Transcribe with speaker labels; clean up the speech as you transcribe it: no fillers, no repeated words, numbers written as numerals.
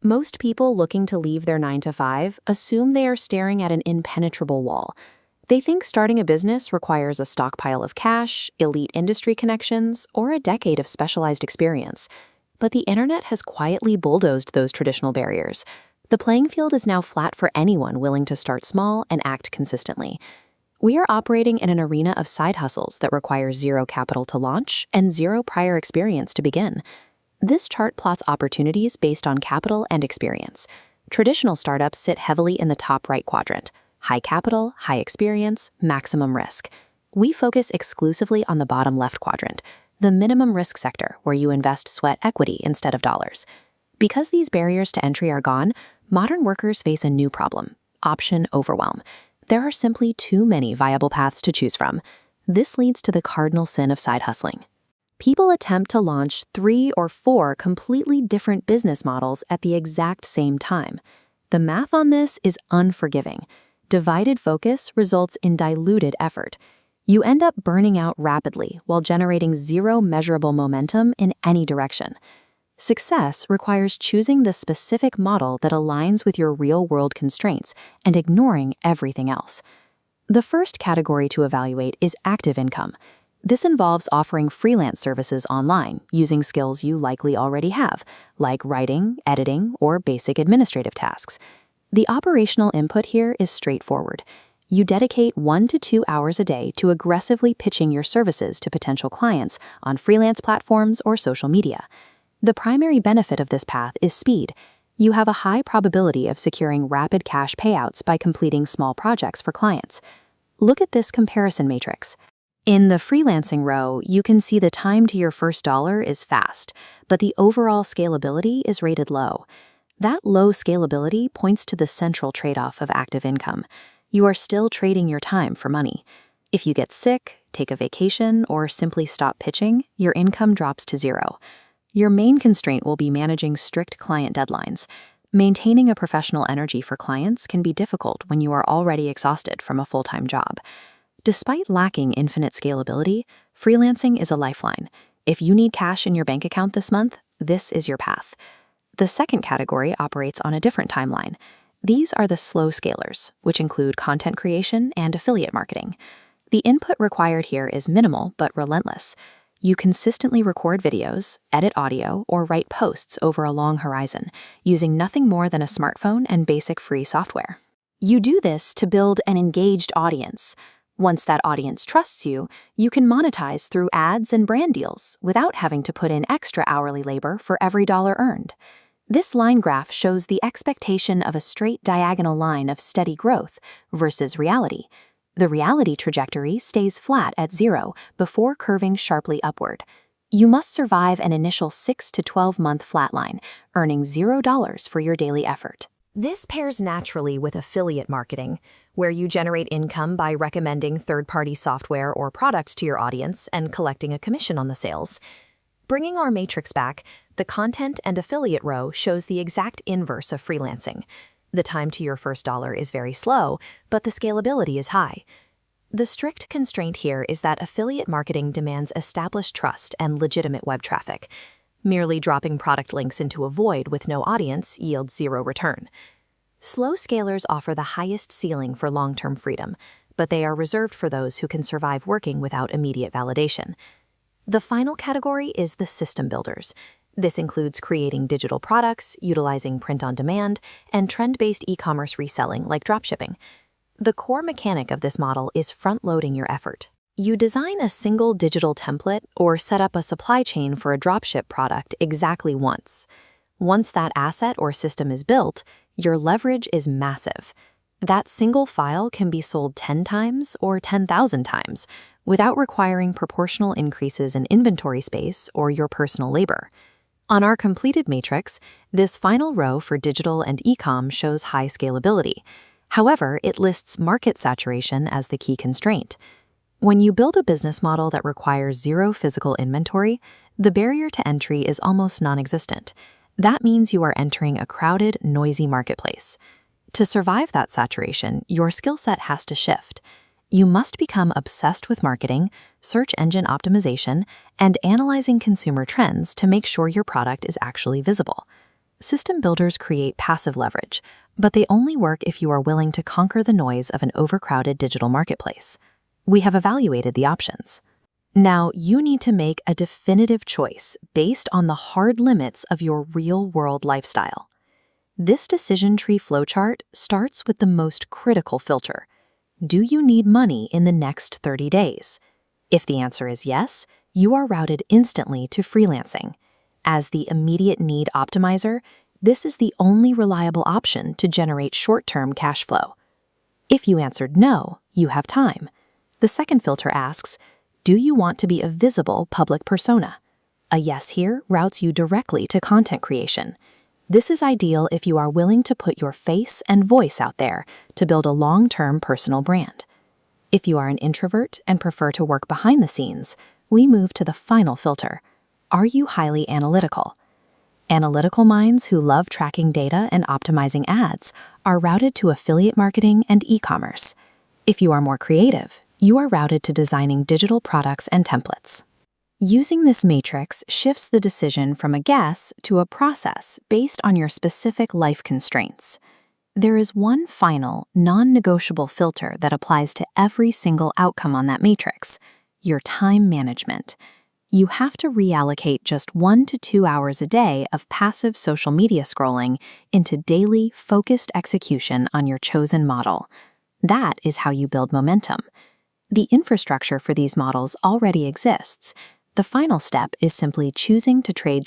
Speaker 1: Most people looking to leave their 9 to 5 assume they are staring at an impenetrable wall. They think starting a business requires a stockpile of cash, elite industry connections, or a decade of specialized experience. But the internet has quietly bulldozed those traditional barriers. The playing field is now flat for anyone willing to start small and act consistently. We are operating in an arena of side hustles that require zero capital to launch and zero prior experience to begin. This chart plots opportunities based on capital and experience. Traditional startups sit heavily in the top right quadrant: high capital, high experience, maximum risk. We focus exclusively on the bottom left quadrant, the minimum risk sector, where you invest sweat equity instead of dollars. Because these barriers to entry are gone, modern workers face a new problem: option overwhelm. There are simply too many viable paths to choose from. This leads to the cardinal sin of side hustling. People attempt to launch 3 or 4 completely different business models at the exact same time. The math on this is unforgiving. Divided focus results in diluted effort. You end up burning out rapidly while generating zero measurable momentum in any direction. Success requires choosing the specific model that aligns with your real-world constraints and ignoring everything else. The first category to evaluate is active income. This involves offering freelance services online using skills you likely already have, like writing, editing, or basic administrative tasks. The operational input here is straightforward. You dedicate 1 to 2 hours a day to aggressively pitching your services to potential clients on freelance platforms or social media. The primary benefit of this path is speed. You have a high probability of securing rapid cash payouts by completing small projects for clients. Look at this comparison matrix. In the freelancing row, you can see the time to your first dollar is fast, but the overall scalability is rated low. That low scalability points to the central trade-off of active income. You are still trading your time for money. If you get sick, take a vacation, or simply stop pitching, your income drops to zero. Your main constraint will be managing strict client deadlines. Maintaining a professional energy for clients can be difficult when you are already exhausted from a full-time job. Despite lacking infinite scalability, freelancing is a lifeline. If you need cash in your bank account this month, this is your path. The second category operates on a different timeline. These are the slow scalers, which include content creation and affiliate marketing. The input required here is minimal but relentless. You consistently record videos, edit audio, or write posts over a long horizon, using nothing more than a smartphone and basic free software. You do this to build an engaged audience. Once that audience trusts you, you can monetize through ads and brand deals without having to put in extra hourly labor for every dollar earned. This line graph shows the expectation of a straight diagonal line of steady growth versus reality. The reality trajectory stays flat at 0 before curving sharply upward. You must survive an initial 6 to 12-month flatline, earning $0 for your daily effort. This pairs naturally with affiliate marketing, where you generate income by recommending third-party software or products to your audience and collecting a commission on the sales. Bringing our matrix back, the content and affiliate row shows the exact inverse of freelancing. The time to your first dollar is very slow, but the scalability is high. The strict constraint here is that affiliate marketing demands established trust and legitimate web traffic. Merely dropping product links into a void with no audience yields zero return. Slow scalers offer the highest ceiling for long-term freedom, but they are reserved for those who can survive working without immediate validation. The final category is the system builders. This includes creating digital products, utilizing print-on-demand, and trend-based e-commerce reselling like dropshipping. The core mechanic of this model is front-loading your effort. You design a single digital template or set up a supply chain for a dropship product exactly once. Once that asset or system is built, your leverage is massive. That single file can be sold 10 times or 10,000 times without requiring proportional increases in inventory space or your personal labor. On our completed matrix, this final row for digital and e-com shows high scalability. However, it lists market saturation as the key constraint. When you build a business model that requires zero physical inventory, the barrier to entry is almost non-existent. That means you are entering a crowded, noisy marketplace. To survive that saturation, your skill set has to shift. You must become obsessed with marketing, search engine optimization, and analyzing consumer trends to make sure your product is actually visible. system builders create passive leverage, but they only work if you are willing to conquer the noise of an overcrowded digital marketplace. We have evaluated the options. Now, you need to make a definitive choice based on the hard limits of your real-world lifestyle. This decision tree flowchart starts with the most critical filter. Do you need money in the next 30 days? If the answer is yes, you are routed instantly to freelancing. As the immediate need optimizer, this is the only reliable option to generate short-term cash flow. If you answered no, you have time. The second filter asks, do you want to be a visible public persona? A yes here routes you directly to content creation. This is ideal if you are willing to put your face and voice out there to build a long-term personal brand. If you are an introvert and prefer to work behind the scenes, we move to the final filter. Are you highly analytical? Analytical minds who love tracking data and optimizing ads are routed to affiliate marketing and e-commerce. If you are more creative, you are routed to designing digital products and templates. Using this matrix shifts the decision from a guess to a process based on your specific life constraints. There is one final, non-negotiable filter that applies to every single outcome on that matrix: your time management. You have to reallocate just 1 to 2 hours a day of passive social media scrolling into daily, focused execution on your chosen model. That is how you build momentum. The infrastructure for these models already exists. The final step is simply choosing to trade